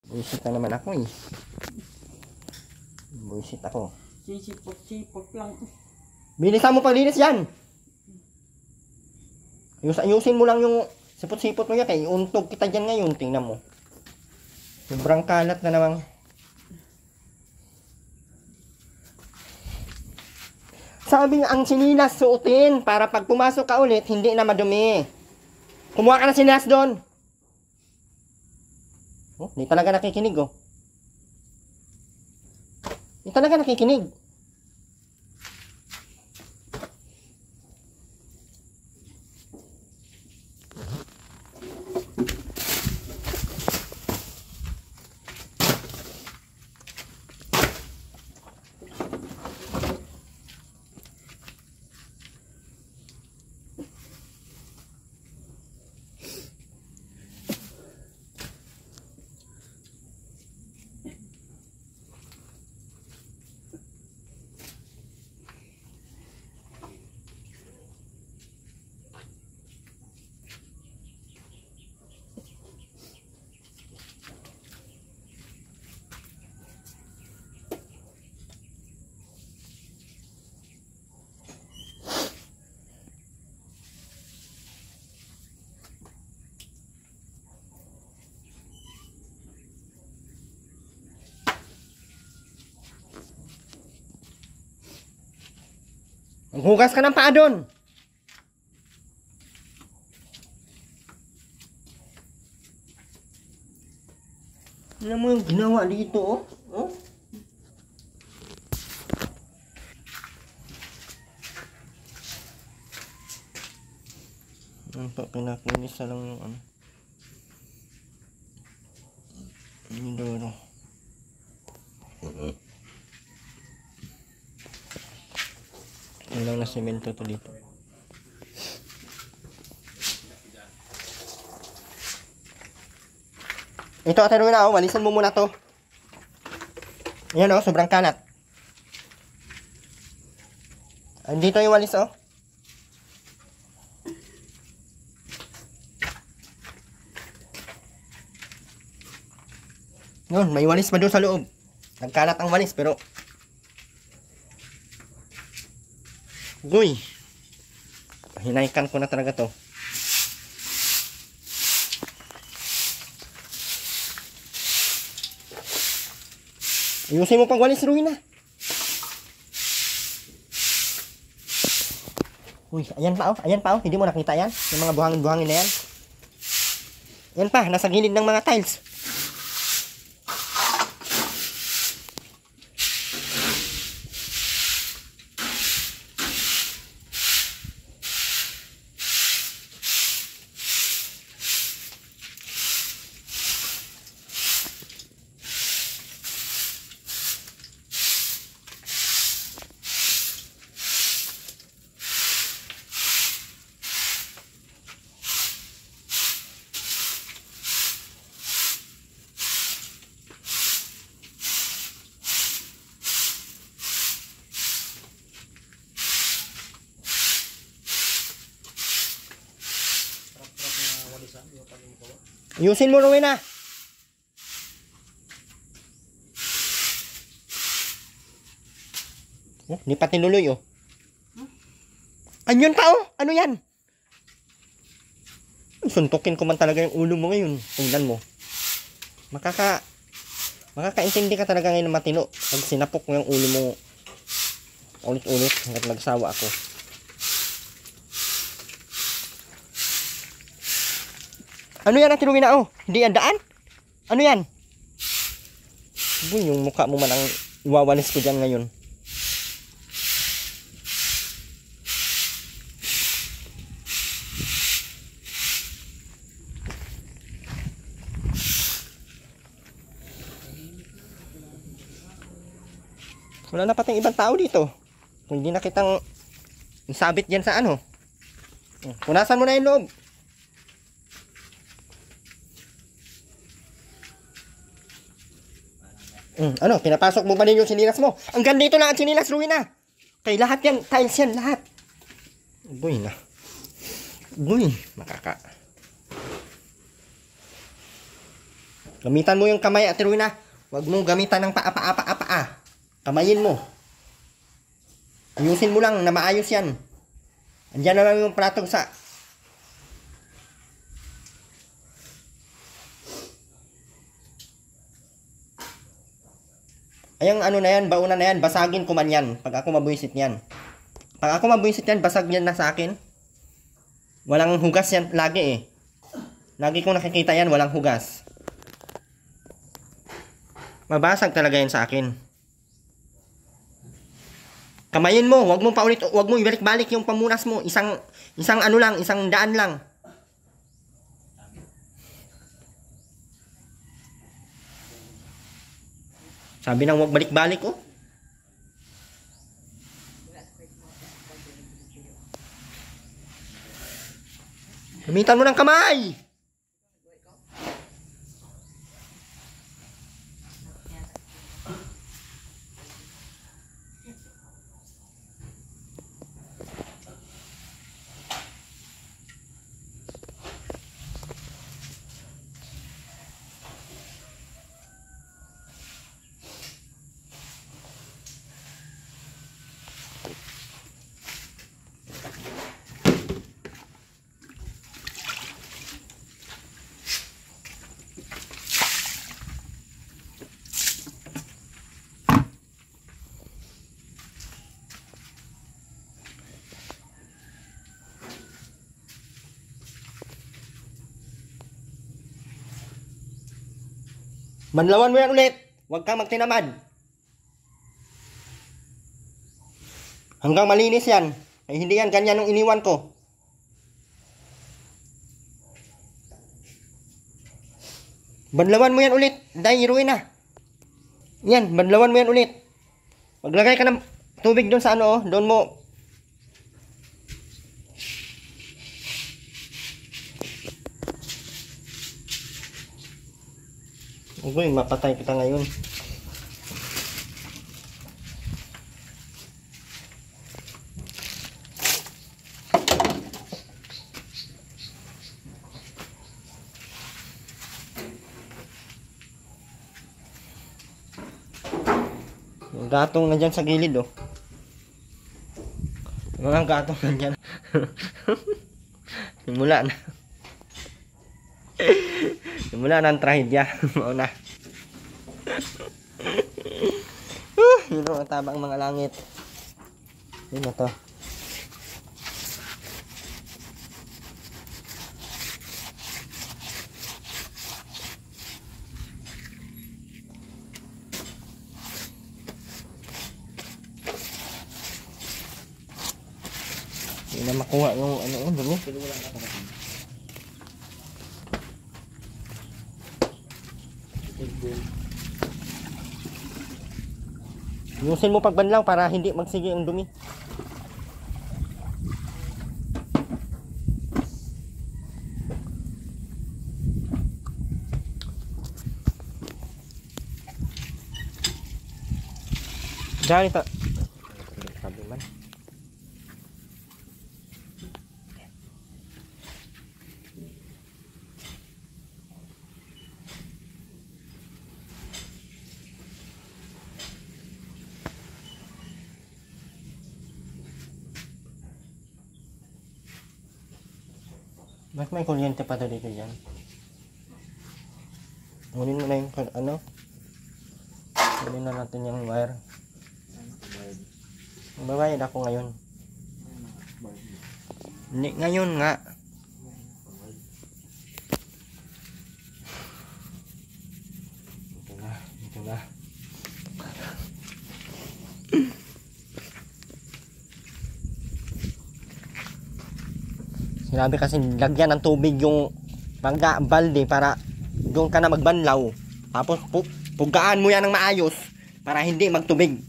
Buisit na naman ako eh. Buisit ako. Sisipot-sipot lang. Bilisan mo paglinis yan. Ayusin mo lang yung sipot-sipot mo yan. Kaya iuntog kita dyan ngayon. Tingnan mo. Sobrang kalat na naman. Sabi nga ang sinilas suotin para pag pumasok ka ulit, hindi na madumi. Kumuha ka ng sinilas doon. Oh, hindi talaga nakikinig oh. Hindi talaga nakikinig. Maghugas ka ng paa doon. Ano mo yung ginawa dito, oh? Oh? Ano pa, pinakinis na lang yung ano. Yung duro. Ano lang na semento to dito. Ito, Ate Rowena, oh, walisan mo muna to. Ayan, oh, sobrang kalat. Dito yung walis, oh. Yun, may walis pa doon sa loob. Nagkalat ang walis, pero uy, hinaikan ko na talaga to. Ayusin mo pang walis, Rowena. Uy, ayan pa oh, ayan pa oh. Hindi mo nakita yan? Yung mga buhangin-buhangin na yan. Ayan pa, nasa gilid ng mga tiles. Ayusin mo, Rowena. Oh, hindi pa tinuloy, oh. Ayun pa, oh. Ano yan? Suntukin ko man talaga yung ulo mo ngayon. Tingnan mo. Makakaintindi ka talaga ngayon ng matino. Pag sinapok mo yung ulo mo ulit-ulit hanggat magsawa ako. Ano yan, Ate Rowena? Oh, hindi yan daan? Ano yan? Uy, yung mukha mo man ang iwawalis ko dyan ngayon. Wala na pating ibang tao dito. Kung hindi na kitang sabit dyan sa ano. Punasan mo na yung loob. Ano, pinapasok mo ba din yung sinilas mo? Hanggang dito lang ang sinilas, Rowena. Kay lahat yan, tiles yan, lahat. Boy na. Boy, makaka. Gamitan mo yung kamay, Ate Rowena. Huwag mong gamitan ng paa. Kamayin mo. Ayusin mo lang na maayos yan. Andiyan na lang yung platong sa... Ayang ano na yan, bauna na yan, basagin ko man yan. Pag ako mabuisit yan. Pag ako mabuisit yan, basag yan na sa akin. Walang hugas yan lagi eh. Lagi kong nakikita yan, walang hugas. Mabasag talaga yan sa akin. Kamayin mo, wag mo paulit, wag mo ibalik-balik yung pamunas mo. Isang ano lang, isang daan lang. Sabi nang wag balik-balik oh. Gamitan mo ng kamay. Manlawan mo yan ulit. Huwag kang magtinamad. Hanggang malinis yan. Ay hindi yan ganyan yung iniwan ko. Banlawan mo yan ulit. Dahil iruin na. Yan, banlawan mo yan ulit. Maglagay ka ng tubig doon sa ano oh. Doon mo. Uy, mapatay kita ngayon. Yung gatong na dyan sa gilid oh. Mga gatong na dyan. Simula na. Simula na ang trahedya. Mauna. Yun ang tabang mga langit. Yun na to. Hindi na makuha yung ano yun. Dumi. Yusin mo pagbanlaw para hindi magsige ang dumi. Dahil ito. Sabi man. Bakit may kuryente pa to dito dyan? Kunin mo na yung ano? Kunin na natin yung wire. Babayad ako ngayon. Hindi, ngayon nga. Ito na. Sinabi kasi lagyan ng tubig yung balde para doon ka na magbanlaw. Tapos pugaan mo yan ng maayos para hindi magtubig.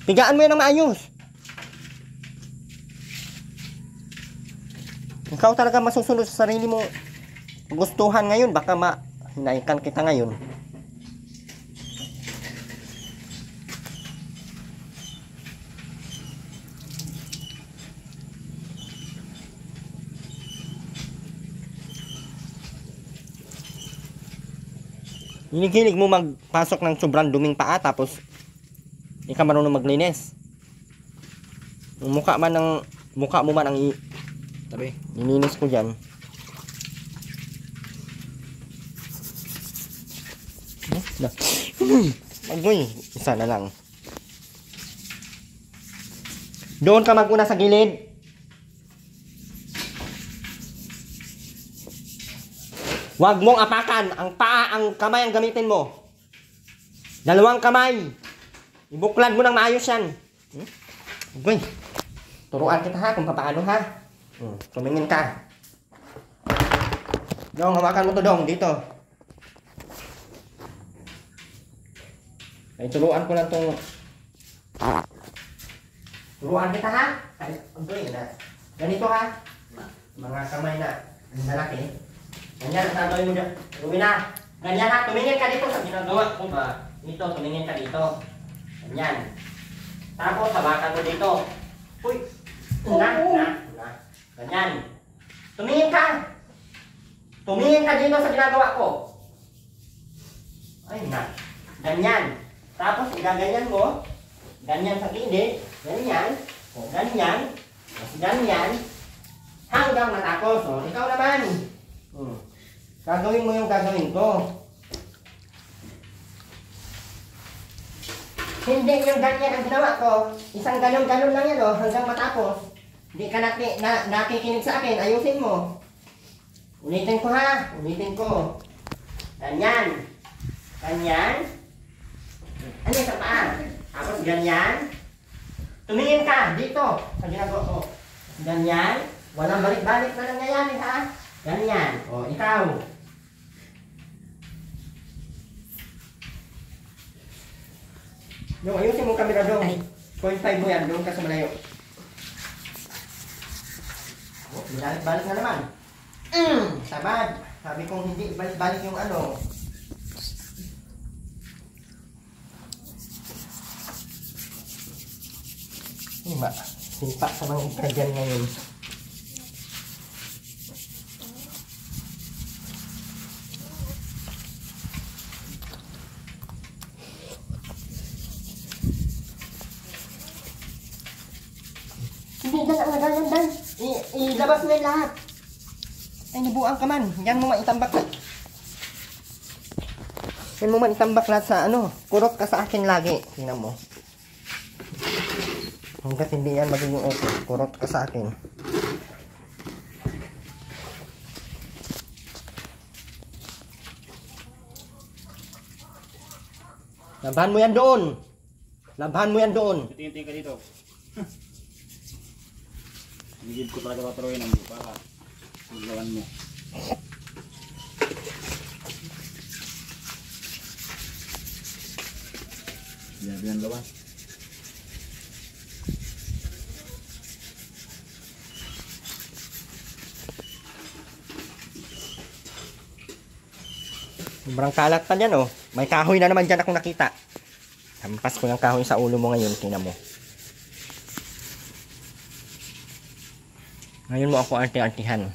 Pigaan mo yan ng maayos. Ikaw talaga masusunod sa sarili mo gustuhan ngayon. Baka hinaikan kita ngayon. Hinigilig mo magpasok ng sobrang duming paa tapos hindi ka marunong maglinis. Yung mukha mo man ang Tabi. ininis ko dyan. Agoy, isa na lang. Doon ka maguna sa gilid. Huwag mong apakan. Ang paa, ang kamay ang gamitin mo. Dalawang kamay. Ibuklad mo ng maayos yan. Agoy. Turuan kita ha kung paano ha. Tumingin ka. Dong, hawakan mo to dong. Dito. Ay, turuan ko lang tong... Turuan kita ha. Ay, agoy na. Ganito ha. Mga kamay na. Ang lalaki. Ganyan, ang gagawin mo dyan. Gawin na. Ganyan ha. Tumingin ka dito sa ginagawa ko ba? Dito, tumingin ka dito. Ganyan. Tapos, hawakan mo dito. Uy. Na. Ganyan. Tumingin ka. Tumingin ka dito sa ginagawa ko. Ay, na. Ganyan. Tapos, igaganyan mo. Ganyan sa gilid. Ganyan. O, ganyan. Tapos, ganyan. Hanggang matapos. O, ikaw naman. Gagawin mo yung gagawin ko. Hindi yung ganyan ang ginawa ko. Isang ganon-ganon lang yan o, hanggang matapos. Hindi ka nakikinig sa akin, ayusin mo. Ulitin ko ha, ulitin ko. Ganyan. Ganyan. Ano sa paa? Tapos ganyan. Tumingin ka dito sa ginagawa ko. Ganyan. Walang balik-balik na nangyayari ha. Ganyan. O, ikaw. Yung ayusin mong camera doon. 0.5 mo yan. Doon ka sa malayo. O, balik na naman. Sabad. Sabi kong hindi balik yung ano. Diba? Simpa sa mga ikadyan ngayon. Hindi, dan. Ilabas mo yung lahat. Ay, nabuang ka man. Yan mo maitambak na. Yan mo man itambak lahat sa ano. Kurot ka sa akin lagi. Tingnan mo. Hanggat hindi yan magiging okay. Kurot ka sa akin. Labahan mo yan doon. Labahan mo yan doon. Tingin ka dito. Higit ko talaga patuloy ng buka ka. Magawan mo. Yan lawan. Sobrang kalat pa yan oh. May kahoy na naman dyan akong nakita. Hampas ko ng kahoy sa ulo mo ngayon. Tingnan mo. Ngayon mo ako arti-artihan.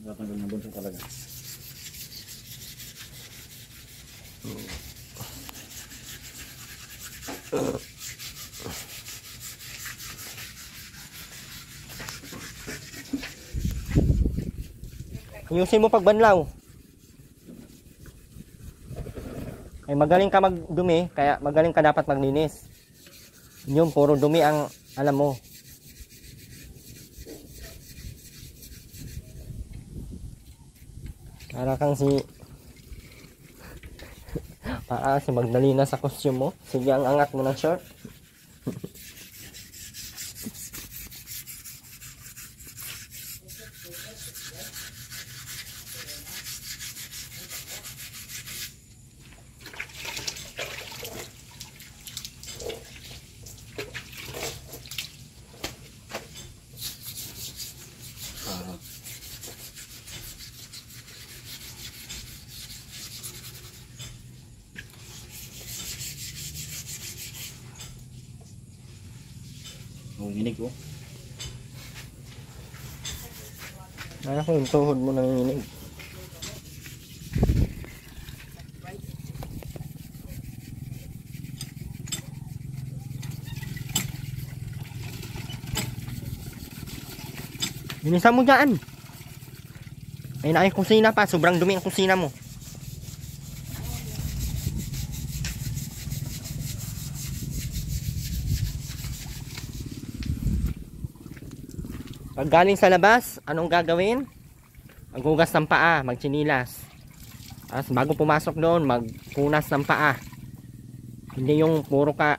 Tatanggal ng bunso talaga. Ayusin mo pagbanlaw. Ay magaling ka magdumi, kaya magaling ka dapat maglinis. Yung puro dumi ang alam mo. Para kang si Magdalena sa costume mo. Sige, ang angat mo ng short. Nanginginig oh. Ano ko yung tuhod mo nanginginig? Linisan mo dyan. Ay na yung kusina pa. Sobrang dumi ang kusina mo. Pag galing sa labas, anong gagawin? Maghugas ng paa, magtsinilas. Tapos bago pumasok doon, magpunas ng paa. Hindi yung puro ka.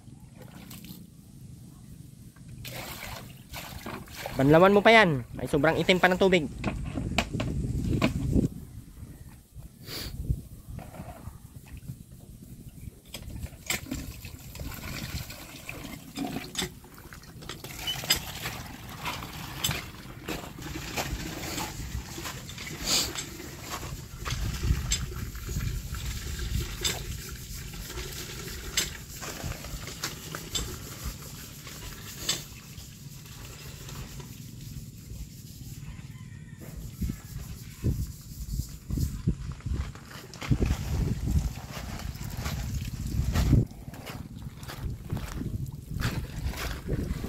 Banlawan mo pa yan. May sobrang itim pa ng tubig.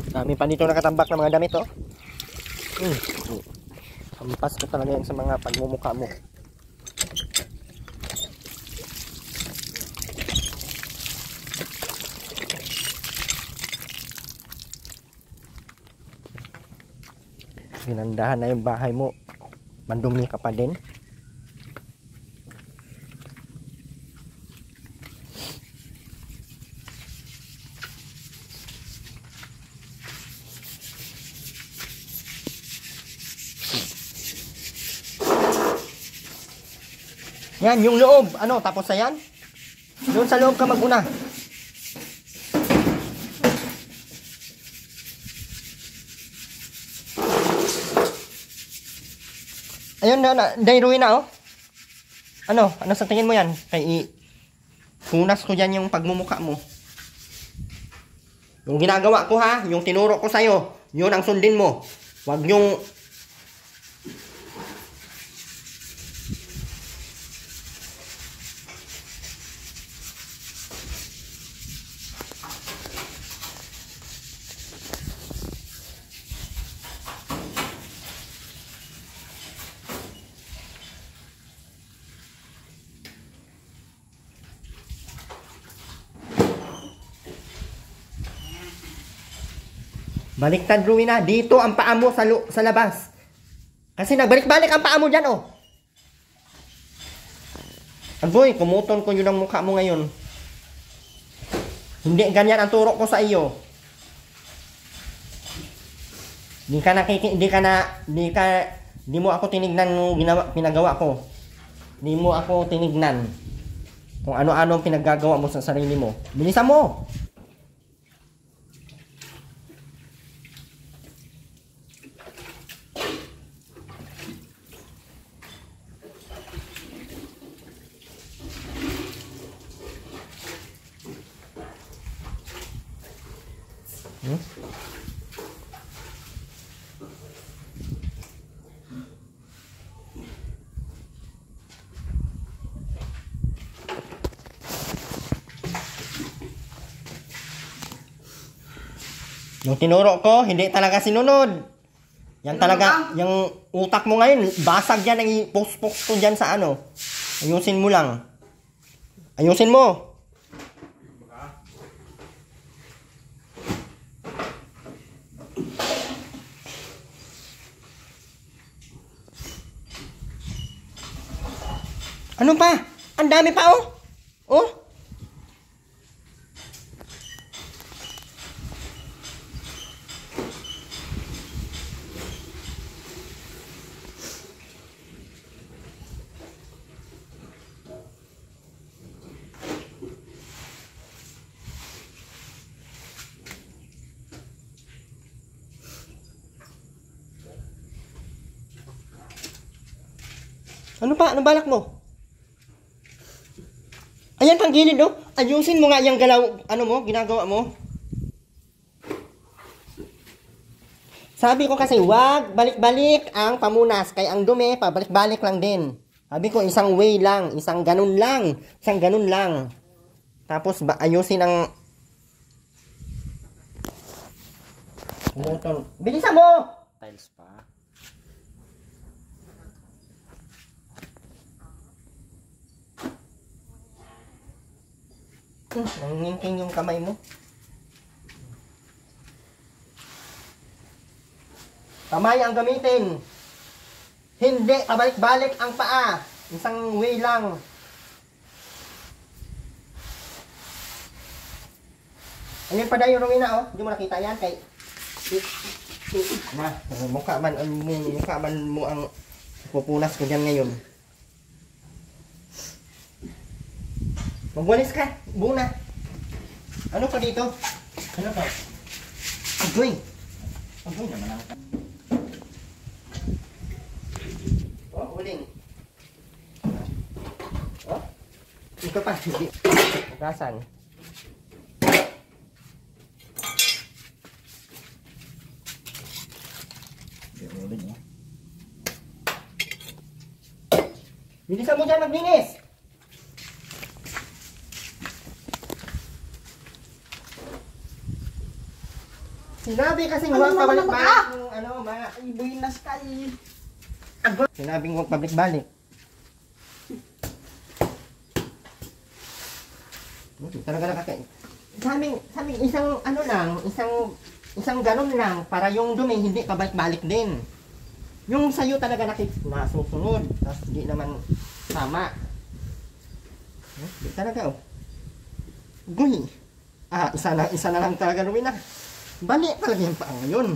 Dami pa dito nakatambak ng mga damit, oh. Hampas ko talaga yan sa mga pagmumukha mo. Ginandahan na yung bahay mo. Mandumi ka pa din. Yan, yung loob. Ano, tapos na yan? Doon sa loob ka maguna. Ayun na, dayruin na, oh. Ano sa tingin mo yan? Punas ko dyan yung pagmumukha mo. Yung ginagawa ko, ha? Yung tinuro ko sa'yo. Yun ang sundin mo. Huwag yung... Baliktad, Rowena. Dito ang paa mo sa labas. Kasi nagbalik-balik ang paa mo dyan, oh. Agoy, kumuton ko yun ang mukha mo ngayon. Hindi ganyan ang turo ko sa iyo. Di mo ako tinignan ng pinagawa ko. Di mo ako tinignan kung ano-ano ang pinaggagawa mo sa sarili mo. Bilisan mo. Yung tinuro ko, hindi talaga sinunod. Yan talaga, yung utak mo ngayon, basag yan ang i-post-post ko dyan sa ano. Ayusin mo lang. Ayusin mo. Ano pa? Ang dami pa, oh. Oh. Ano pa? Ano balak mo? Ayan pang gilid, oh. Ayusin mo nga yung galaw, ano mo, ginagawa mo. Sabi ko kasi, wag balik-balik ang pamunas. Kaya ang dumi, pabalik-balik lang din. Sabi ko, isang way lang. Isang ganun lang. Isang ganun lang. Tapos, ayusin ang... Bilisan mo! Tiles pa. Nanginting yung kamay mo. Kamay ang gamitin. Hindi pabalik-balik ang paa. Isang way lang. Ayun pa na yung Romina, oh. Hindi mo nakita yan kay... Ma, mukha man mo ang pupunas ko dyan ngayon. Magwalis ka, buna. Ano pa dito? Ano pa? Agoy. Agoy naman ako. Oh, uling. Oh, ito pa. Ugasan. Uling eh. Bilisan mo dyan maglinis. Sinabi kasing huwag pabalik-balik yung ano, mga... Ay, buinas ka eh. Sinabing huwag pabalik-balik. Talaga nakakain. Sabing isang ano lang, isang ganun lang para yung dumi hindi pabalik-balik din. Yung sayo talaga nasusunod, tapos hindi naman tama. Talaga oh. Guy. Isa na lang talaga Rowena. Balik talaga yan pa ngayon.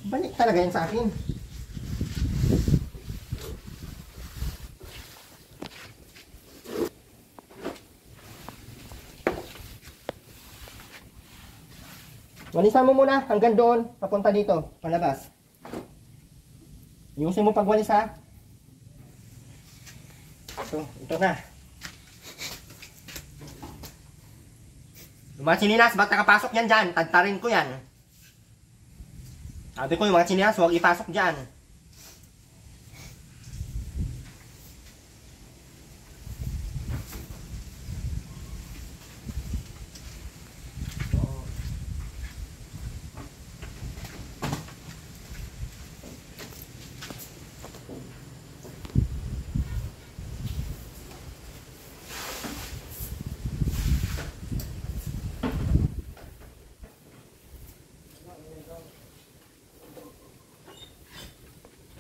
Balik talaga yan sa akin. Walisan mo muna hanggang doon, papunta dito, palabas. Iusin mo pagwalis ha. Ito na. Yung mga chinilas, ba't nakapasok yan dyan? Tagtarin ko yan. Sabi ko yung mga chinilas, huwag ipasok dyan.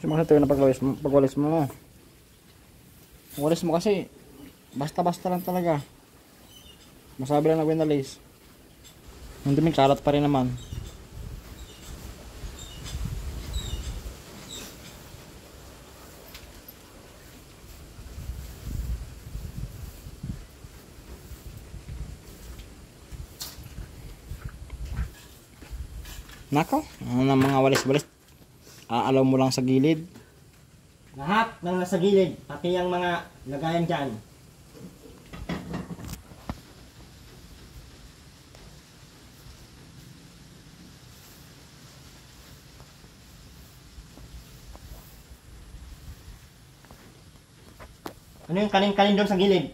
Sumakit tayo na pagwalis mo. Pagwalis mo kasi, basta-basta lang talaga. Masabi lang na winalis. Yung duming kalat pa rin naman. Nako, ano ng mga walis-walis. Aalaw mo lang sa gilid. Lahat ng nasa gilid, pati yung mga lagayan dyan. Ano yung kanin-kanin doon sa gilid?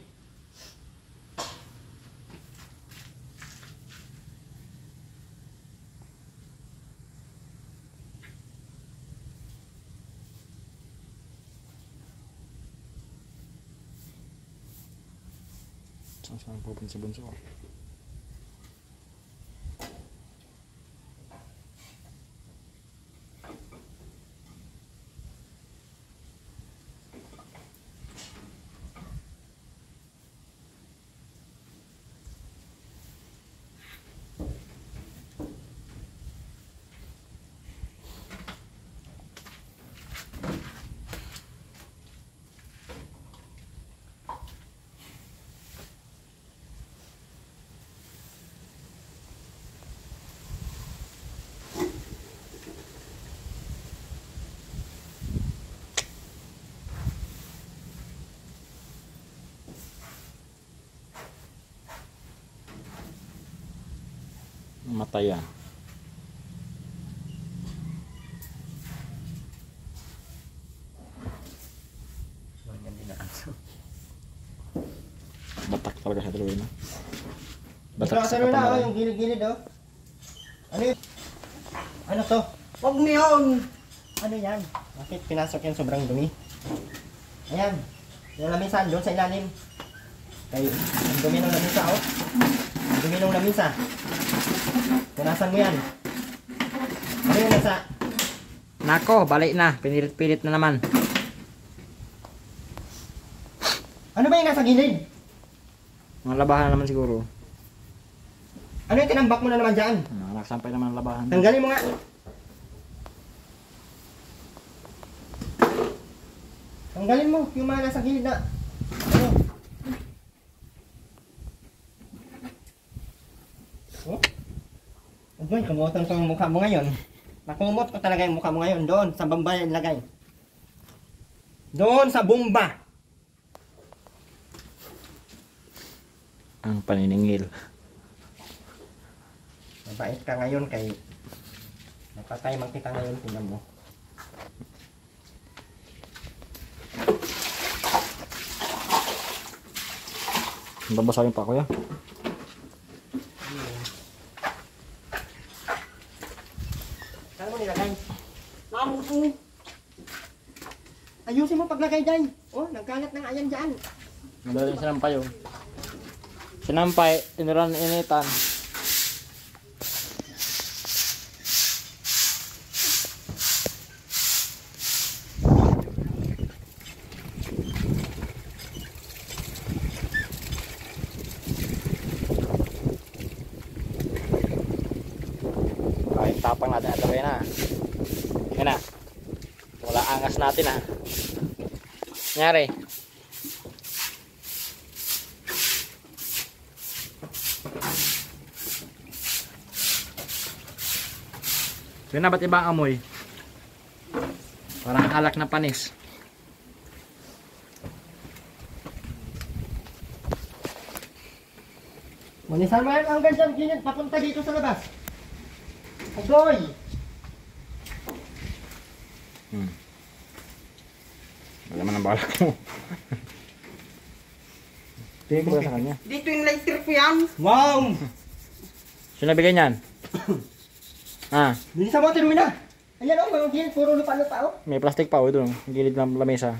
Saan pupunta sa bunso? Matayan. Batak sa Ano na, kapalaran. yung gilid-gilid, oh. Ano yun? Ano to? Huwag mo yun. Ano yan? Bakit pinasok yan sobrang dumi? Ayan. Yung lamisa, doon sa ilalim. Kay, ang dumi ng lamisa, oh. Ang dumi ng lamisa. Punasan mo yan. Ano yung nasa? Nako, balik na. Pinilit-pilit na naman. Ano ba yung nasa gilid? Mga labahan na naman siguro. Ano yung tinambak mo na naman dyan? Nakasampay naman ang labahan. Tanggalin mo nga. Tanggalin mo yung mga nasa gilid na. Ano? Oh? Abay, kamutan ko ang mukha mo ngayon. Nakumot ko talaga yung mukha mo ngayon. Doon, sa bamba yan lagay. Doon sa bomba. Ang paniningil. Mabait ka ngayon kay napatay man kita ngayon, tingnan mo. Babasagin pa kuya. Saan mo nilagay? Lalo ko. Ayusin mo paglagay dyan. Oh, nagkalat ng ayan dyan. Madali sinampay oh. Sinampay, initan. Ay, tapang natin at na. Yan na. Wala angas natin ha. Nangyari. Yun na, ba't iba ang amoy? Parang alak na panis. Manisan mo yan ang ganyan, ganyan, papunta dito sa labas. Agoy! Wala man ang balak mo. Tingin ko sa kanya. Dito yung lighter ko yan. Wow! Sino nabigay niyan? Ah, Bilisan mo, tinuwi na. Ayan oh, mga gilid, puro lupa-lupa oh. may plastic pa oh, doon. Gilid ng lamesa.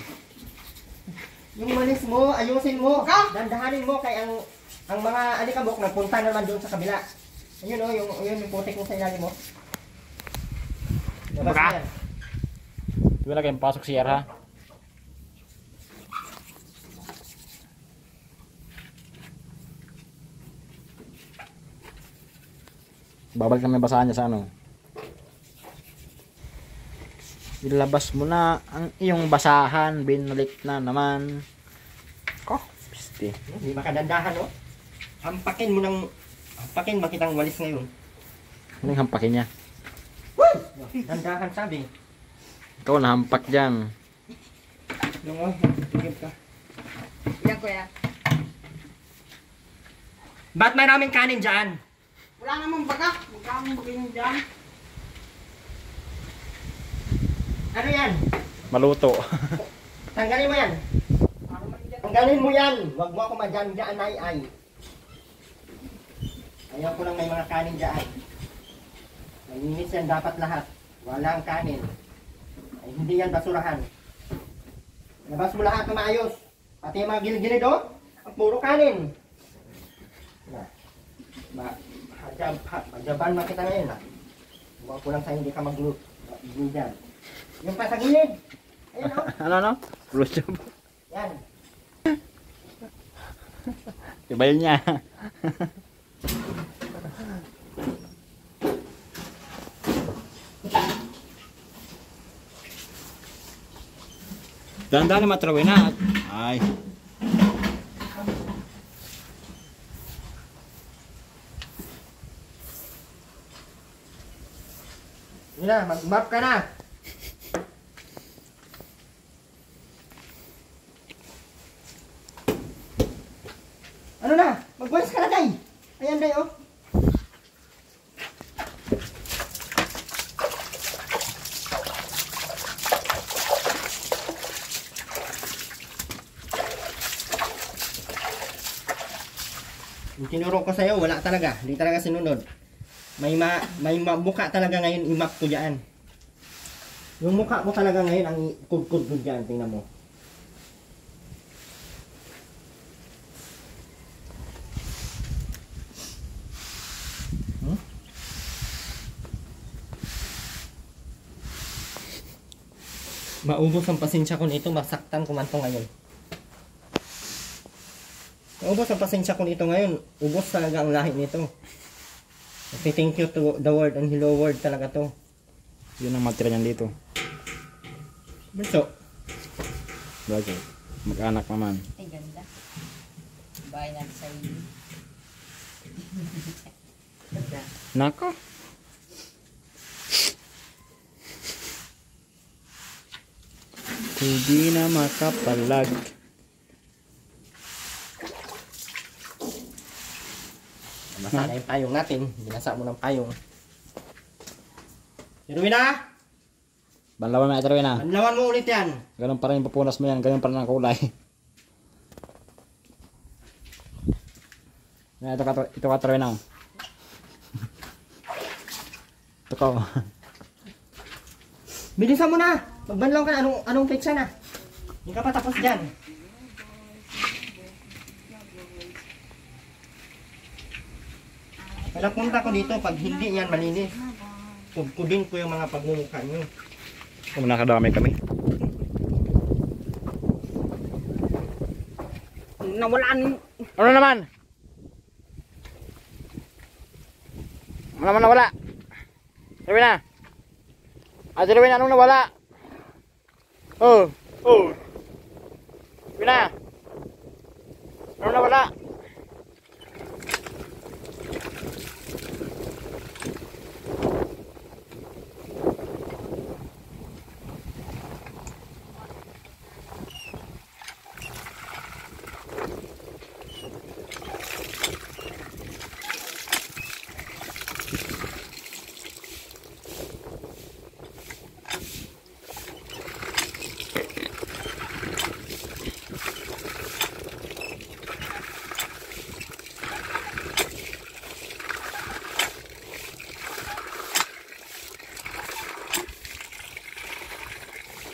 Yung manis mo, ayusin mo. Ka? Dandahanin mo kay ang mga alikabok nagpunta naman doon sa kabila. Ayun oh, yung putik mo sa ilalim mo. Labas Baka. mo yan. Di ba na kayong pasok siya ha? Babalik naman yung basahan niya sa ano. Ilabas mo na ang iyong basahan. Binalik na naman. Ko, piste. Hindi makadandahan oh. Hampakin mo ng... Hampakin ba kitang walis ngayon? Ano yung hampakin niya? Dandahan sabi. Ikaw nahampak dyan. Yung oh, tigib ka. Yan kuya. Ba't maraming kanin dyan? Wala namang baga. Magkamang bagay dyan. Ano yan? Maluto. Tanggalin mo yan. Tanggalin mo yan. Huwag mo ako madyan-dyan ay. Ayaw ko lang may mga kanin dyan. Malinis yan dapat lahat. Walang kanin. Ay hindi yan basurahan. Labas mo lahat na maayos. Pati yung mga gilid-gilid oh. Ang puro kanin. Majaban makita ngayon ah. Huwag ko lang sa hindi ka mag-group. Dyan. Yung pa sa gilid. Ayan oh. Ano? Blue job. Yan. Ibayal niya. Dahan-dahan na matrawin na. Ay. Yun na, mag-map ka na. Ano na? Mag-voice ka na, Day. Ayan, Day, oh. Yung tinuro ko sa'yo, wala talaga. Hindi talaga sinunod. May mukha talaga ngayon imap ko dyan. Yung mukha mo talaga ngayon ang kudkud ko dyan. Tingnan mo. Maubos ang pasensya ko nito, masaktan ko man to ngayon. Maubos ang pasensya ko nito ngayon, ubos talaga ang lahi nito. Okay, thank you to the word and hello word talaga to. Yun ang matira niyan dito. Beso. Bagay. Mag-anak naman. Ay, ganda. Bahay natin sa iyo. Ganda. Nako. Hindi na makapalag. Basa na yung payong natin. Binasa mo ng payong. Irwina! Banlawan mo na ito rin na. Anlawan mo ulit yan. Ganun pa rin yung pupunas mo yan. Ganun pa rin ang kulay. Ito ka rin na. Ito ka. Bilisan mo na! Magbanlaw ka na. Anong petsa na? Hindi ka pa tapos dyan. Kaya punta ko dito pag hindi yan malinis. Kudkudin ko yung mga pagmumukha nyo. Kung nakadami kami. Nawalaan. Ano naman? Ano naman nawala? Sabi na. Ate Rowena, anong nawala? Oh. Sabi na. Anong nawala?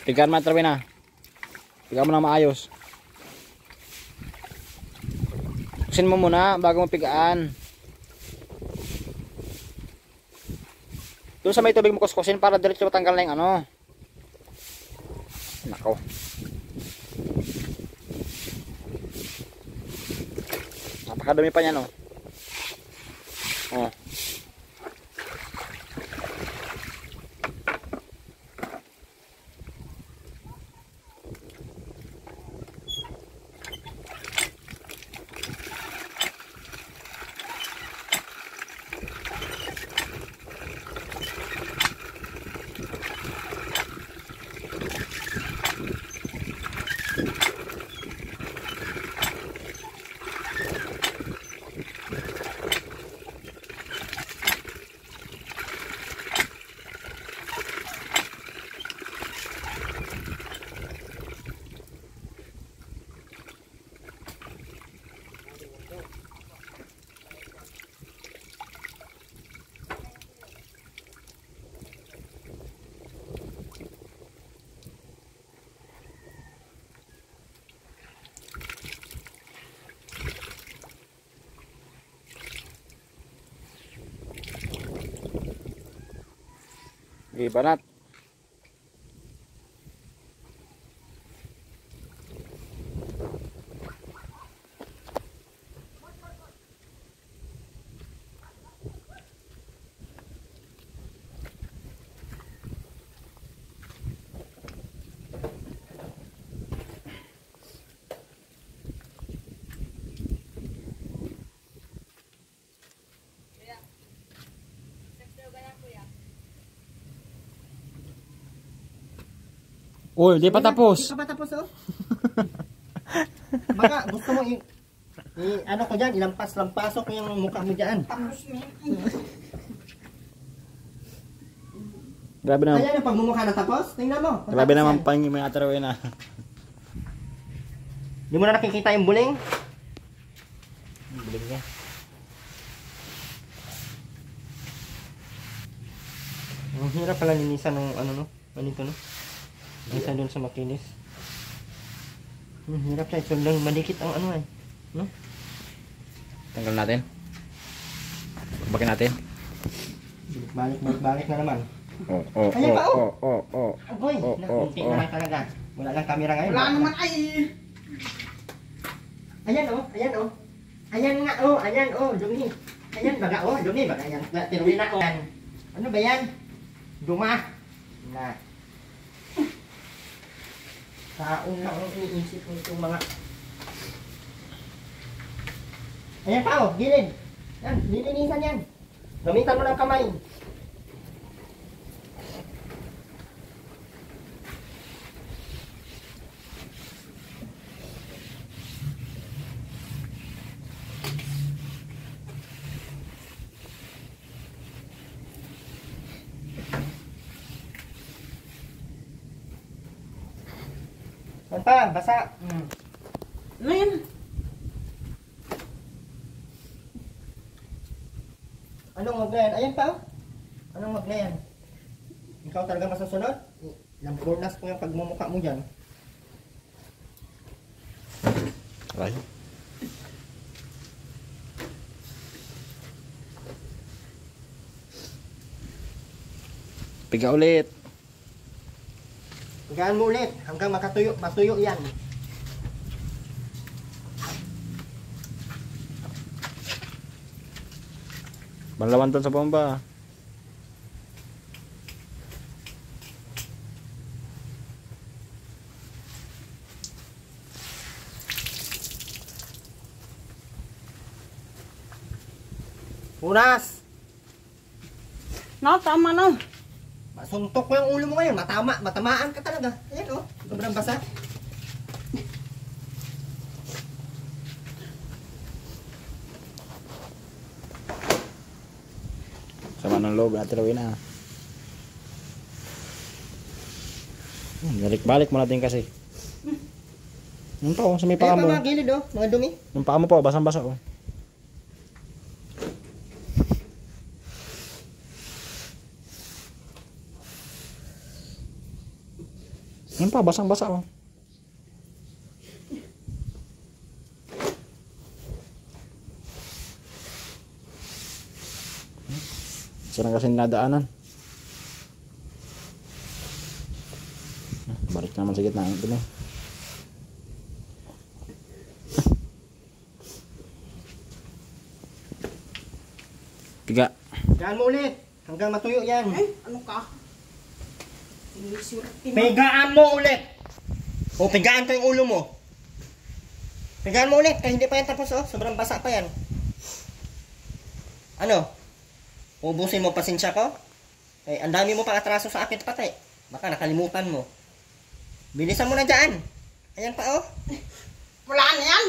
Pigaan mo, Ate Rowena. Pigaan mo na maayos. Kusin mo muna bago mo pigaan. Doon sa may tubig mo kuskusin para diretso matanggal na yung ano. Nako. Napakadami pa niyan, oh. Oh. Ibanat. Uy, di pa tapos. Di ka pa tapos, oh. Baka gusto mo ano ko dyan, ilampas-lampasok ko yung mukha mo dyan. Grabe naman. Ayan yung pagmumukha na tapos. Tingnan mo. Grabe naman pangi mo yung Ate Rowena. Di mo na nakikita yung buling? Biling niya. Ang hirap pala linisan ng ano no, ganito no. Isa doon sa makinis. Hirap siya, sobrang malikit ang ano eh. No? Tanggal natin. Bakbakin natin. Balik na naman. Oh. Ayan pa, Agoy, Oh, nakunti na lang talaga. Wala lang camera ngayon. Wala naman ay. Ayan oh. Ayan nga oh, ayan oh, dumi. Ayan baga oh, dumi baga yan. Tinuwi na oh. Ano ba yan? Duma. Na. Taon na ang iniisip mo itong mga... Ayan pa oh, gilid. Yan, lilinisan yan. Gamitan mo ng kamay. Yan pa, basa. Ano yan? Anong wag na yan? Ayan pa oh. Anong wag na yan? Ikaw talaga masusunod? Lambornas ko yung pagmumukha mo dyan. Aray. Piga ulit. Higaan mo ulit hanggang matuyo yan. Banlawan doon sa bomba. Punas! No, tama na. Masuntok ko yung ulo mo ngayon. Matamaan ka talaga. Ayan oh, sobrang basa. Sama ng loob natin lawin na. Balik-balik mo natin kasi. Yung pa oh, sa may paa Ayan mo. pa mga gilid oh, mga dumi. Yung paa mo po, basang-basa oh. Yan pa, basang-basa oh. Sarang kasi nadaanan. Balik naman sa gitna ang dumi. Piga. Higaan mo ulit hanggang matuyo yan. Ay, ano ka? Sinisurat Pigaan mo ulit. O, pigaan ko yung ulo mo. Pigaan mo ulit, kasi hindi pa yan tapos oh. Sobrang basa pa yan. Ano? Ubusin mo pasensya ko? Eh, ang dami mo pang atraso sa akin pati. Baka nakalimutan mo. Bilisan mo na dyan. Ayan pa oh. Wala na yan.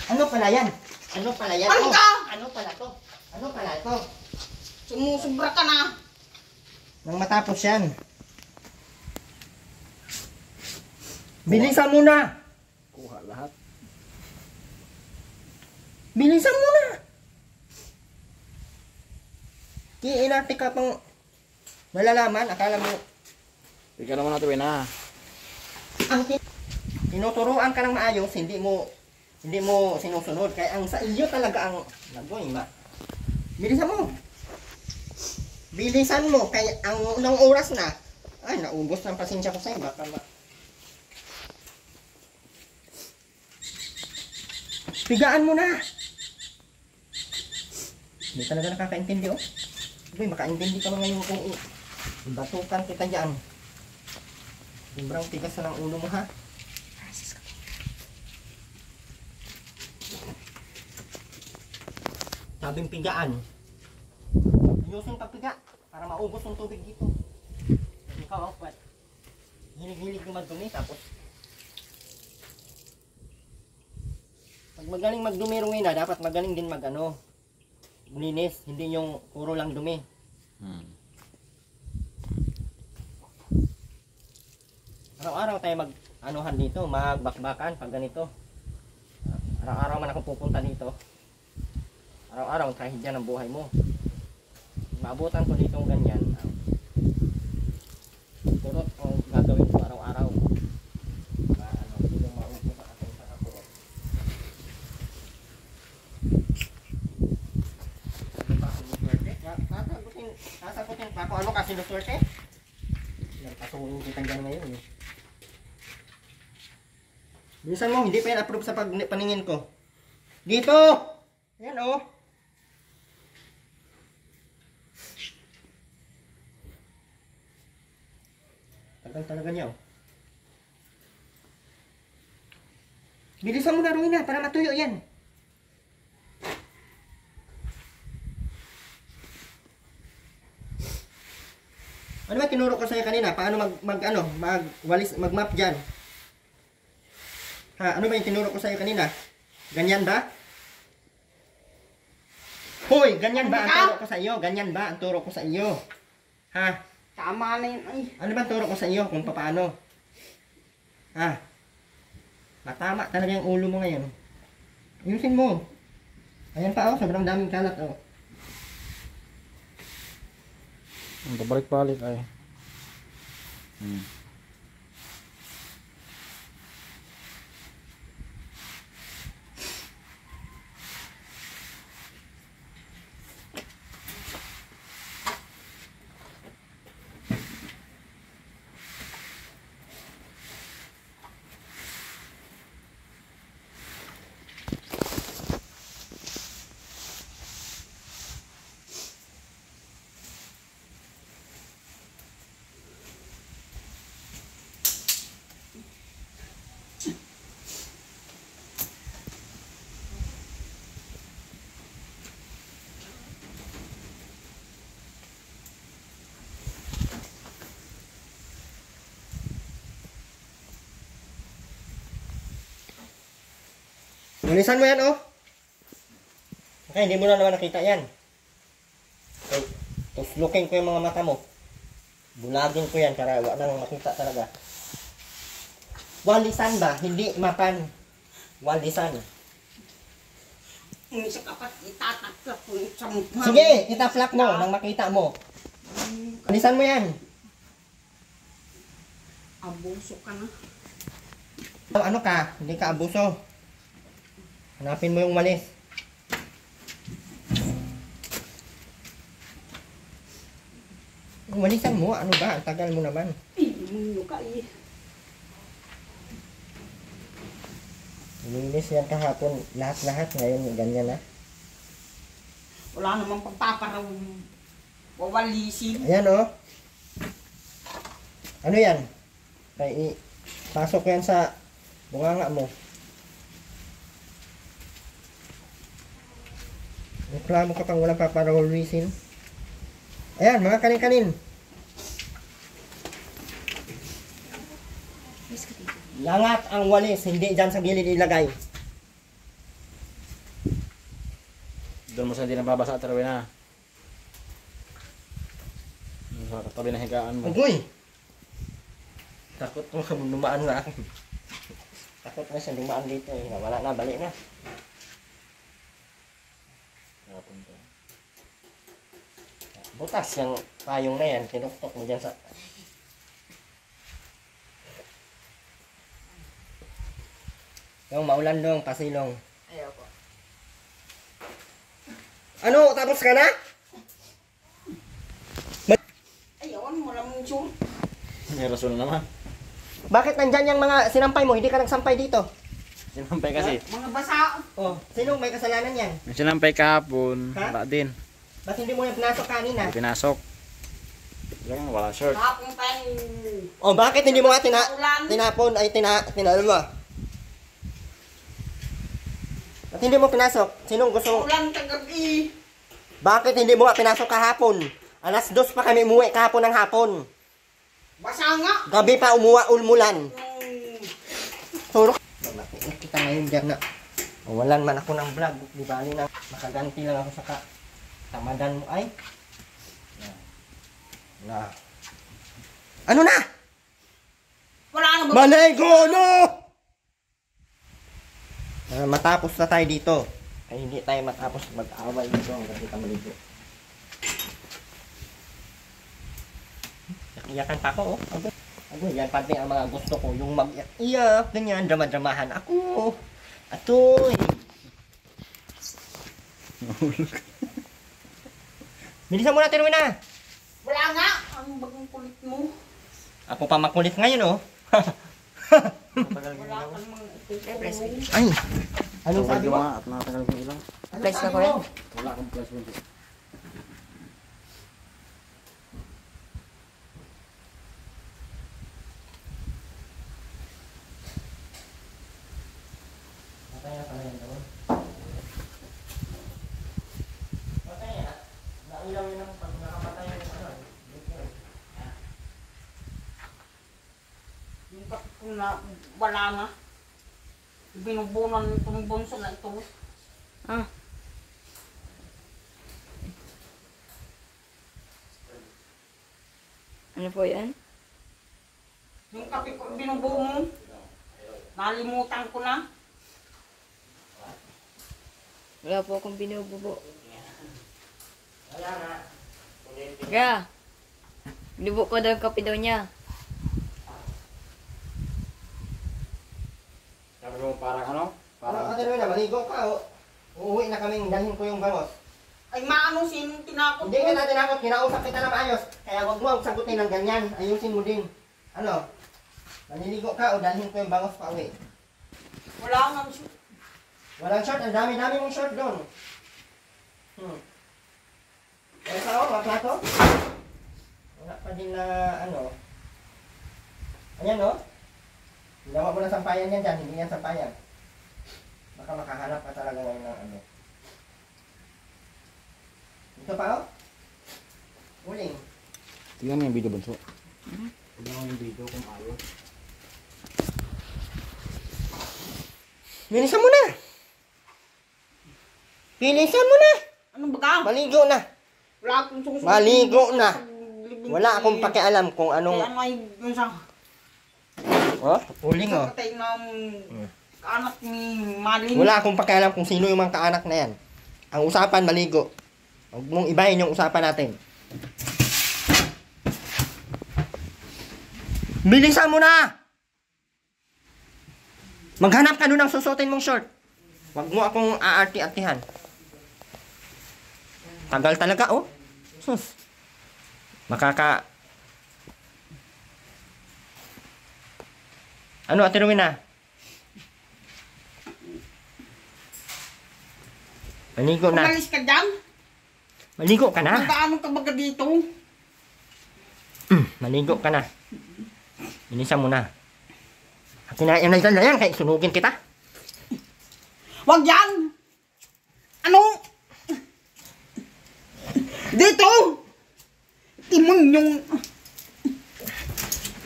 Ano pala yan? Ano pala yan? Ano Oh, ka? ano pala to? Ano pala to? Sumusubra ka na. Nang matapos yan. Bilisan mo na! Kuha lahat. Bilisan mo na! Kiinarte ka pang nalalaman, akala mo Piga naman natin na. ang tinuturuan ka ng maayos, hindi mo sinusunod. Kaya ang sa iyo talaga ang nagoy ma. Bilisan mo. Bilisan mo. Kaya ang unang oras na, ay naubos ng pasensya ko sa'yo. Baka pigaan mo na. Hindi talaga nakakaintindi oh. Uy, makaintindi ka mga ngayon kung ibatukan kita dyan. Sobrang tigas na ng ulo mo ha. Sabing pigaan. Ayusin pagpiga para maubos yung tubig dito. Ikaw, what? Hilig-hilig yung magdumi tapos pag magaling magdumi Rowena, dapat magaling din magano linis, hindi yung puro lang dumi. Araw-araw tayo mag-anuhan dito, magbakbakan pag ganito. Araw-araw man ako pupunta dito. Araw-araw kahit dyan ang buhay mo. maabutan ko dito ganyan. Kurot ang gagawin ko araw-araw. Ano, hindi yung maubos sa akin sa kakurot. Ano pa, sinuswerte? Sasagutin pa ako, ano ka sinuswerte? Nagpasuhin kitang dyan ngayon eh. Bilisan mo, hindi pa yan approve sa paningin ko. Dito! Ayan oh. Tagal talaga niya oh. Bilisan mo na Rowena para matuyo yan. Ano ba tinuro ko sa'yo kanina? Paano mag-map dyan? Ha, ano ba yung tinuro ko sa'yo kanina? Ganyan ba? Hoy, ganyan ba ang turo ko sa iyo? Ganyan ba ang turo ko sa iyo? Ha? Tama na yun. Ay, Ano ba ang turo ko sa iyo kung paano? Ha? Matama talaga yung ulo mo ngayon. Ayusin mo. Ayan pa oh, sobrang daming kalat oh. Ang babalik-balik ay. Linisan mo yan oh. Okay, hindi mo na naman nakita yan. Okay. Tuslukin ko yung mga mata mo. Bulagin ko yan para wala nang makita talaga. Walisan ba? Hindi mapan. Walisan. kung isa kapat itatakla kung sa mukha. Sige, itaflak mo nang makita mo. Walisan mo yan. Abuso ka na. Ano ka? Hindi ka abuso. Hanapin mo yung walis. Walisan mo, ano ba? Ang tagal mo naman. Imunyo ka eh. Nilinis yan kahapon. Lahat-lahat ngayon ganyan na. Wala namang pagpaparaw. Wawalisin. Ayan oh. Ano yan? Kaya pasok yan sa bunganga mo. Reklamo ka pang walang paparawalisin. Ayan, mga kanin-kanin. Langat ang walis, hindi dyan sa gilid ilagay. Doon mo sa hindi nababasa at Rowena. Sa katabi na higaan mo. Agoy! Takot mo lumaan na ako. Takot na siya lumaan dito eh. Wala na, balik na. Nakapunta. Butas yung payong na yan. Tinuktok mo dyan sa... Yung maulan dong, pasilong. Ayaw ko. Ano? Tapos ka na? Ayaw, wala mong sure. May rason naman. Bakit nandyan yung mga sinampay mo? Hindi ka nagsampay dito. Sinampay kasi. Mga basa. Oh, sino may kasalanan yan? May sinampay kahapon. Ha? Wala din. Ba't hindi mo yung pinasok kanina? Pinasok. Lang, wala shirt. Kapong tayo. Oh, bakit hindi mo nga Ulan. tinapon ay tinalo mo? Ba't hindi mo pinasok? Sinong gusto? Ulan kagabi. Bakit hindi mo nga pinasok kahapon? Alas 2 pa kami umuwi kahapon ng hapon. Basa nga. Gabi pa umulan. Hmm. Surok. Nakita ngayon dyan na walan man ako ng vlog. Di bali na makaganti lang ako sa tamadan mo ay. Na. Ano na? Wala na ba? Malay ko, no! Matapos na tayo dito. Ay hindi tayo matapos mag-away dito hanggang kita maligo. Iyakan pa ako, oh. Abo, yan pati ang mga gusto ko. Yung mag-iyak, ganyan, drama-dramahan ako. Atoy. Bilisan mo na, Terwina. Wala nga. Ang bagang kulit mo. Ako pa makulit ngayon, oh. Wala kang mga ito. Ay, anong sabi mo? At nakatagal ko ilang. Flash na ko yan. Wala akong plus 1. Patay na pala yan doon. Patay na. Nailaw yun ang pag nakapatay yung ano. Yung kung na wala nga. Binubunan itong bunso na ito. Ah. Ano po yan? Yung kape ko binubuo mo. Nalimutan ko na. Wala po akong binububo. Wala nga. Kaya, binubo ko daw yung kape daw niya. Sabi mo parang ano? Parang Terwina, maligo ka, oh. Uuwi na kaming dalhin ko yung bangos. Ay maano sinong tinakot Hindi mo? ka natin ako, kinausap kita na maayos. Kaya wag mo ang sagutin ng ganyan. Ayusin mo din. Ano? Maliligo ka o dalhin ko yung bangos pa uwi. Wala nga. Walang short, ang dami-dami mong short doon. Kaya sa ako, mga plato? Wala pa din na ano. Ayan o. Ginawa mo na sampayan yan dyan, hindi yan sampayan. Baka makahanap ka talaga ngayon ng ano. Ito pa o. Uling. Tingnan mo yung video, Bunso. Tingnan mo yung video kung ayos. Bilisan mo na! Bilisan mo na! Ano ba ka? Maligo na! Wala akong susunod. Maligo na! Wala akong pakialam kung Kaya anong... ano ay yun sa Oh, uling oh. patay ng anak ni Maling. Wala akong pakialam kung sino yung mga kaanak na yan. Ang usapan, maligo. Huwag mong ibahin yung usapan natin. Bilisan mo na! Maghanap ka doon ng susutin mong short. Huwag mo akong aarti-artihan. Tagal talaga, oh. Sus. Makaka... Ano, Ate Rowena? Maligo na. Umalis ka dyan? Maligo ka na. Magkaano ka baga dito? Maligo ka na. Bilisan mo na. Akin na yan na yan, kaya sunugin kita. Wag yan! Ano? Dito! Timon yung...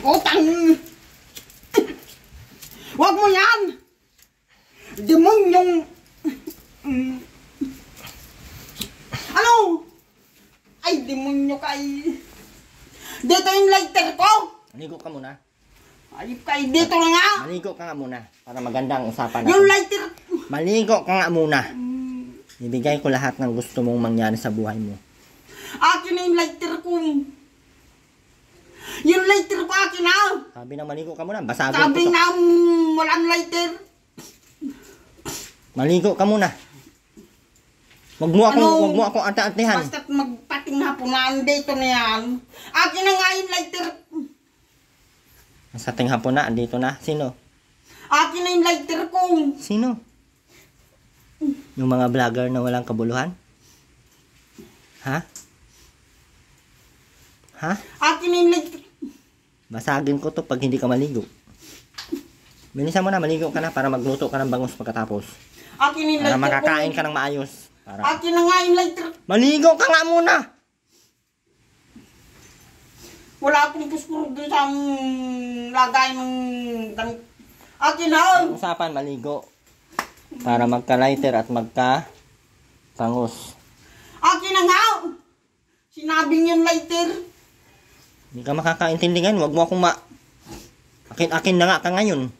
Utang! Wag mo yan! Timon yung... Ano? Ay, demonyo ka ay... Dito yung lighter ko! Maligo ka muna. Ayop ka ay dito na nga! Maligo ka nga muna. Para maganda ang usapan Yung natin. lighter... Maligo ka nga muna. Ibigay ko lahat ng gusto mong mangyari sa buhay mo. Akin na yung lighter ko. Yung lighter ko akin na. Sabi na maligo ka muna. Basagin Sabi ko to. na walang lighter. Maligo ka muna. Wag mo akong arte-artehan. Basta't magpating hapon na dito na yan. Akin na nga yung lighter. Sa ating hapon na, andito na. Sino? Akin na yung lighter ko. Sino? Yung mga vlogger na walang kabuluhan? Ha? Ha? Akin na yung lighter. Basagin ko to pag hindi ka maligo. Bilisan mo na, maligo ka na para magluto ka ng bangus pagkatapos. Akin na yung Para lighter makakain ko. ka ng maayos. Para... Akin na nga yung lighter. Maligo ka nga muna! Wala akong puspuro dun sa lagay ng damit. Akin na. Ang usapan, maligo. Para magka-lighter at magka-bangus. Akin na nga. Sinabing yung lighter. Hindi ka makakaintindi ngayon. Huwag mo akong Akin na nga ka ngayon.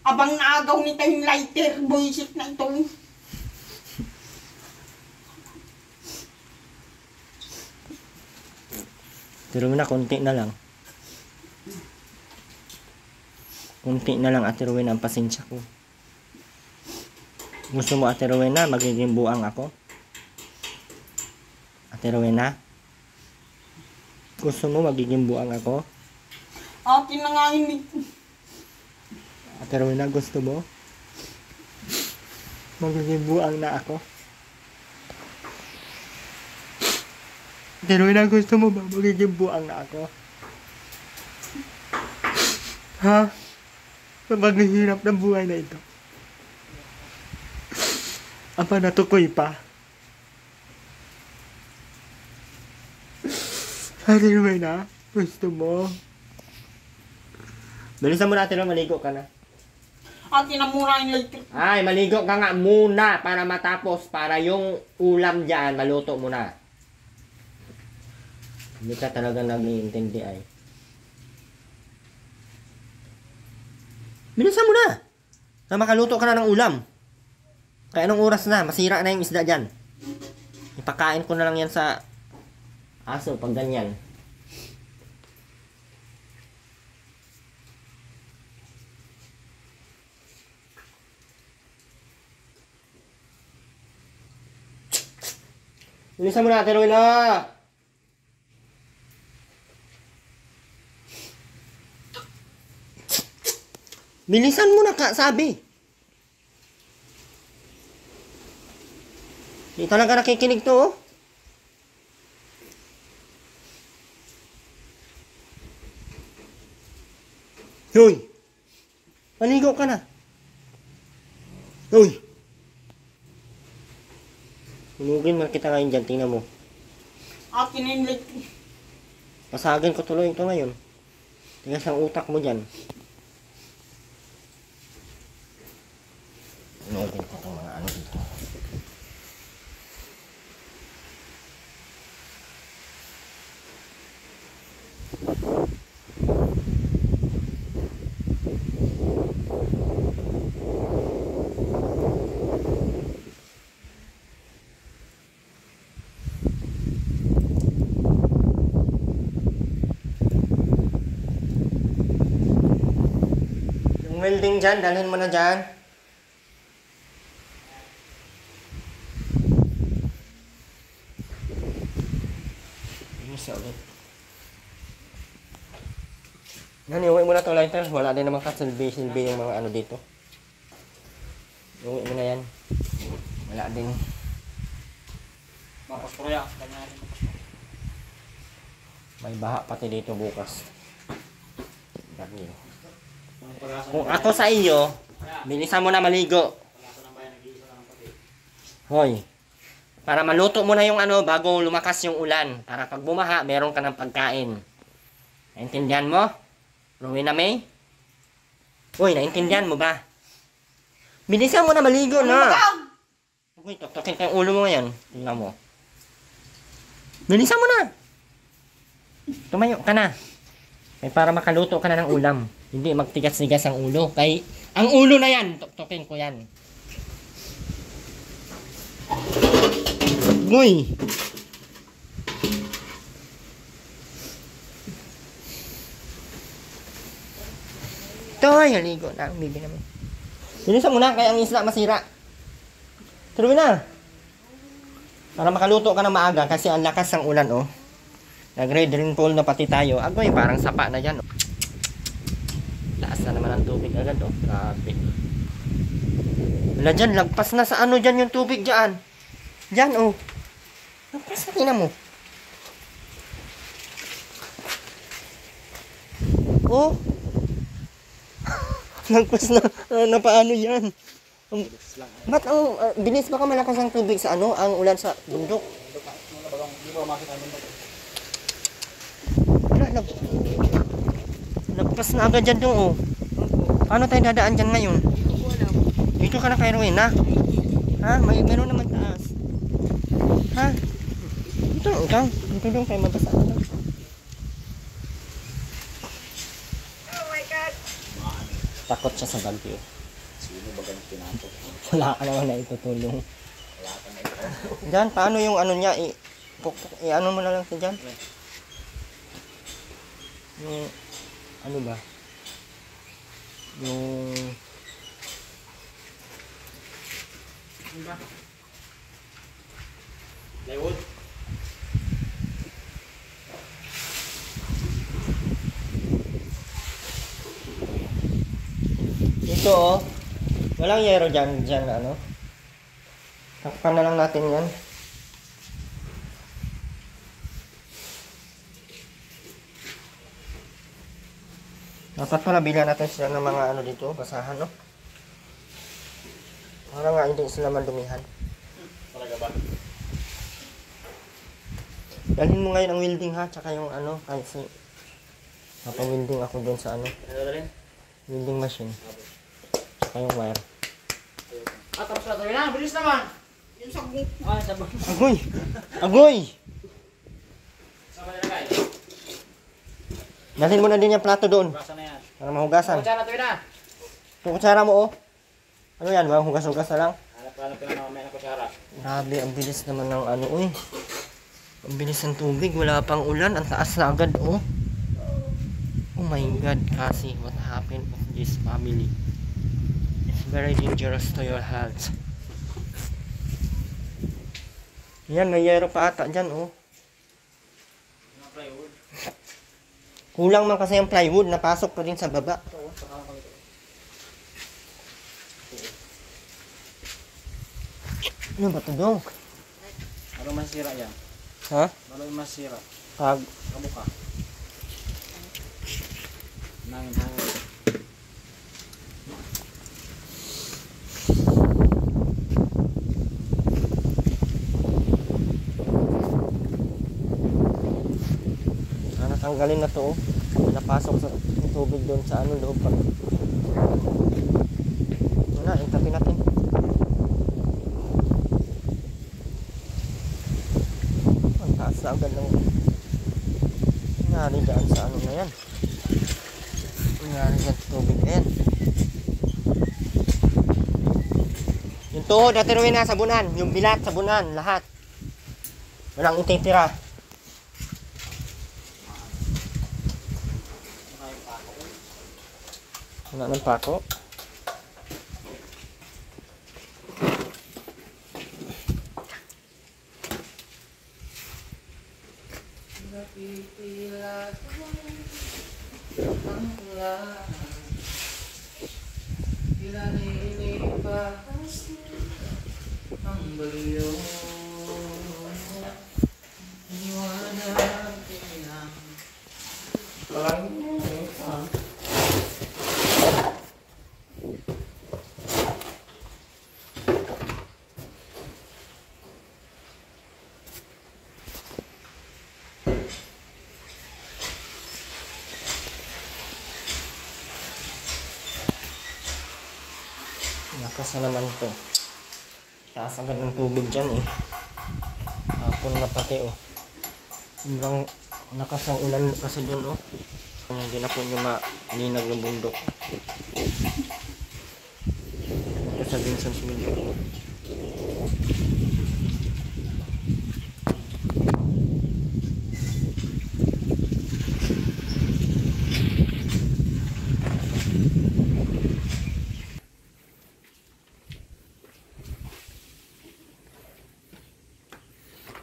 Abang naagaw nito yung lighter. Buisit na ito. Pero na, konti na lang. Kunti na lang, Ate Rowena, ang pasensya ko. Gusto mo, Ate Rowena, magiging buang ako? Ate Rowena? Gusto mo magiging buang ako? Akin na nga hindi. Ate Rowena, gusto mo? Magiging buang na ako? Ate Rowena, gusto mo ba magiging buang na ako? Ha? Kapag hirap ng buhay na ito. Apa natukoy pa? Ate Rowena, gusto mo? Bilisan mo natin na maligo ka na. Akin na mura yung electric. Ay, maligo ka nga muna para matapos. Para yung ulam dyan, maluto mo na. Hindi ka talaga nag-iintindi ay. Bilisan mo na! Na makaluto ka na ng ulam. Kaya anong oras na? Masira na yung isda dyan. Ipakain ko na lang yan sa aso pag ganyan. Bilisan mo na, Ate Rowena! Bilisan mo na ka, sabi. Di talaga nakikinig to, oh. Hoy! Maligo ka na. Hoy! Hunugin mo kita ngayon dyan, tingnan mo. Akin na yung electric. Pasagin ko tuloy ito ngayon. Tigas ang utak mo dyan. Hunugin ko itong mga ano dito. Yung welding dyan, dalhin mo na dyan. Isa ulit. Yan, iuwi mo na itong lighter. Wala din naman kasilbi-silbi yung mga ano dito. Iuwi mo na yan. Wala din. Mapasporoya. May baha pati dito bukas. Dami. Kung ako sa iyo, bilisan mo na maligo. Hoy. Para maluto mo na yung ano bago lumakas yung ulan. Para pag bumaha, meron ka ng pagkain. Naintindihan mo? Rowena May? Uy, naintindihan mo ba? Bilisan mo na maligo na. Uy, tok-tokin ka yung ulo mo ngayon. Tingnan mo. Bilisan mo na. Tumayo ka na. Kaya para makaluto ka na ng ulam. Hindi magtigas-tigas ang ulo. Kay ang ulo na yan, tok-tokin ko yan. Uy! Ito ay, haligo na. Ang bibi naman. Bilisan mo na, kaya ang isla masira. Tuloy na. Para makaluto ka na maaga kasi ang lakas ng ulan, oh. Nag-red rainfall na pati tayo. Agoy, parang sapa na dyan, oh. Taas na naman ang tubig agad, oh. Grabe. Wala dyan, lagpas na sa ano dyan yung tubig dyan. Dyan, oh. Lagpas na, tingnan mo. Oh. Lagpas na, na paano yan? Ba't ang bilis baka malakas ang tubig sa ano, ang ulan sa bundok? Wala, lagpas na agad dyan doon, oh. Paano tayo dadaan dyan ngayon? Dito ka na kay Rowena. Ha? Meron naman taas. Ha? Dito lang ikaw. Dito doon kayo mabasa ka lang. Takot siya sa bagyo. Sino ba ganun pinapot? Wala ka naman na itutulong. Diyan, paano yung ano niya? I-ano mo na lang siya dyan? Yung, ano ba? yung Plywood. ito oh. Walang yero dyan ano. Takpan na lang natin yan. Dapat pala bilhan natin sila ng mga ano dito, basahan no. Para nga hindi sila mandumihan. Talaga ba? Dalhin mo ngayon ang welding ha, tsaka yung ano, kasi napawilding ako doon sa ano, Ano na rin? welding machine. Tsaka yung wire. Tapos na tayo na. Bilis naman. Yung sabong. Sabon. Agoy! Agoy! Sama na guys. Dalhin mo na din yung plato doon, Basa na yan. para mahugasan. Kutsara tayo na. Yung kutsara mo oh. Ano yan, hugas-hugas na lang? Hanap ka na mamaya ng kutsara. Grabe, ang bilis naman ng ano, uy. Ang bilis ng tubig, wala pang ulan, ang taas na agad, oh. Oh my God, kasi what happened with this family? It's very dangerous to your health. Yan, may yero pa ata dyan, oh. Mga plywood. Kulang man kasi yung plywood, napasok pa rin sa baba. Ano ba ito, Dong? Ano masira yan? Ha? Ano yung masira? Pag, Kabuka. Hangin. natanggalin na to, oh. Napasok sa tubig doon sa ano loob pa. Wala, itapin natin. Ang taas na agad ng nangyari dyan sa ano na yan. Nangyari dyan sa tubig na yan. Yung tuhod na tiruin na sabunan, yung bilat sabunan, lahat. Walang ititira. Wala ng pako. Lakas na naman ito. Taas agad ng tubig dyan eh. Hapon na pati oh. Sobrang lakas ng ulan kasi dun oh. Hindi na po nyo malinag ng bundok. Ito sa Vincent's Mill.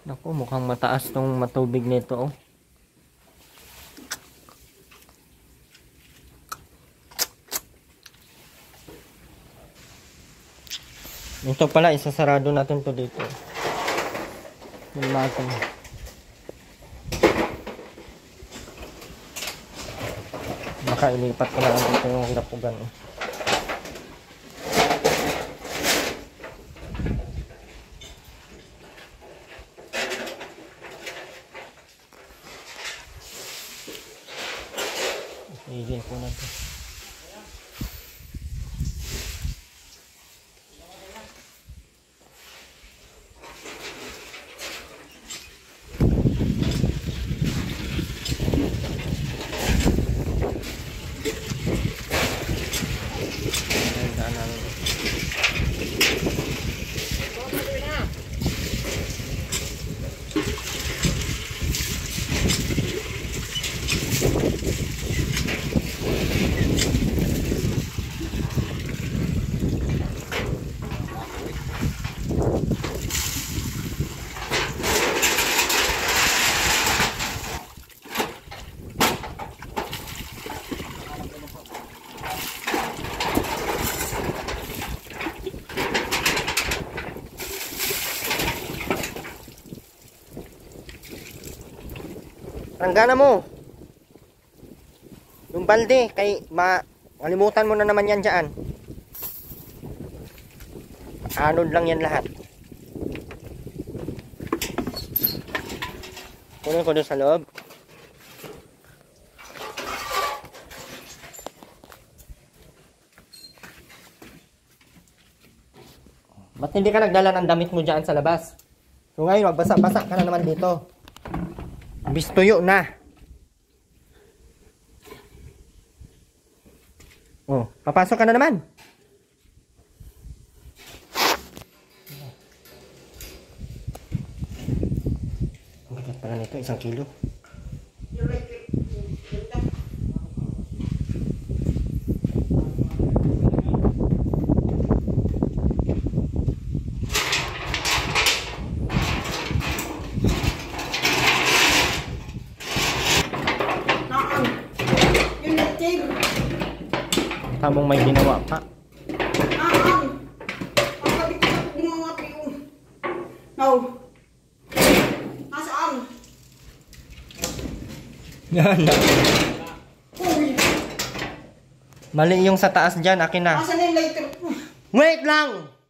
Naku, mukhang mataas tong matubig nito oh. Ito pala, isasarado natin to dito. Yung natin. Baka ilipat ko lang dito yung hirapugan oh. Igil ko na ito. Tanggana mo. Yung balde, malimutan mo na naman yan dyan. Anod lang yan lahat. Kunin ko doon sa loob. Ba't hindi ka nagdala ng damit mo dyan sa labas? So ngayon, magbasa-basa ka na naman dito. Bistuyo na. Oh, papasok ka na naman. Ang bigat pala nito, 1 kilo. Tamong may ginawa pa. Ang kabit-kabit ng mga piyo. Now. Nasaan? Yan. Uy. Mali yung sa taas dyan, akin na. Nasaan yung lighter? Wait lang!